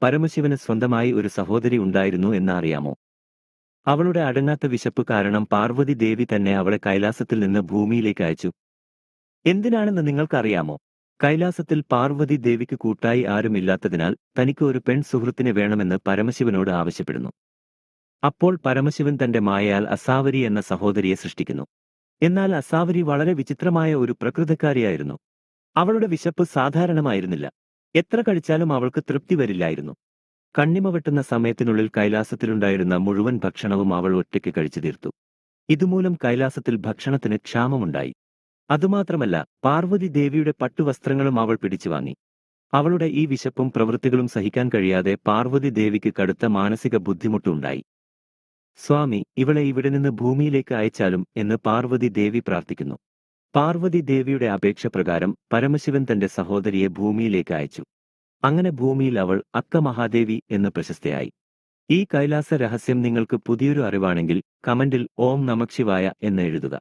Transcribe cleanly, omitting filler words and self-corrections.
പരമശിവന് സ്വന്തമായി ഒരു സഹോദരി ഉണ്ടായിരുന്നു എന്ന് അറിയാമോ? അവളുടെ അടങ്ങാത്ത വിശപ്പ് കാരണം പാർവതി ദേവി തന്നെ അവളെ കൈലാസത്തിൽ നിന്ന് ഭൂമിയിലേക്ക് അയച്ചു. എന്തിനാണെന്ന് നിങ്ങൾക്കറിയാമോ? കൈലാസത്തിൽ പാർവതി ദേവിക്ക് കൂട്ടായി ആരുമില്ലാത്തതിനാൽ തനിക്ക് ഒരു പെൺ സുഹൃത്തിനെ വേണമെന്ന് പരമശിവനോട് ആവശ്യപ്പെടുന്നു. അപ്പോൾ പരമശിവൻ തന്റെ മായയാൽ അസാവരി എന്ന സഹോദരിയെ സൃഷ്ടിക്കുന്നു. എന്നാൽ അസാവരി വളരെ വിചിത്രമായ ഒരു പ്രകൃതക്കാരിയായിരുന്നു. അവളുടെ വിശപ്പ് സാധാരണമായിരുന്നില്ല. എത്ര കഴിച്ചാലും അവൾക്ക് തൃപ്തി വരില്ലായിരുന്നു. കണ്ണിമ വെട്ടുന്ന സമയത്തിനുള്ളിൽ കൈലാസത്തിലുണ്ടായിരുന്ന മുഴുവൻ ഭക്ഷണവും അവൾ ഒറ്റയ്ക്ക് കഴിച്ചു തീർത്തു. ഇതുമൂലം കൈലാസത്തിൽ ഭക്ഷണത്തിന് ക്ഷാമമുണ്ടായി. അതുമാത്രമല്ല, പാർവതി ദേവിയുടെ പട്ടുവസ്ത്രങ്ങളും അവൾ പിടിച്ചുവാങ്ങി. അവളുടെ ഈ വിശപ്പും പ്രവൃത്തികളും സഹിക്കാൻ കഴിയാതെ പാർവതി ദേവിക്ക് കടുത്ത മാനസിക ബുദ്ധിമുട്ടുണ്ടായി. സ്വാമി, ഇവളെ ഇവിടെ നിന്ന് ഭൂമിയിലേക്ക് അയച്ചാലും എന്ന് പാർവതി ദേവി പ്രാർത്ഥിക്കുന്നു. പാർവതി ദേവിയുടെ അപേക്ഷ പ്രകാരം പരമശിവൻ തന്റെ സഹോദരിയെ ഭൂമിയിലേക്ക് അയച്ചു. അങ്ങനെ ഭൂമിയിൽ അവൾ അക്ക മഹാദേവി എന്ന് പ്രശസ്തയായി. ഈ കൈലാസ രഹസ്യം നിങ്ങൾക്ക് പുതിയൊരു അറിവാണെങ്കിൽ കമന്റിൽ ഓം നമഃ ശിവായ എന്ന് എഴുതുക.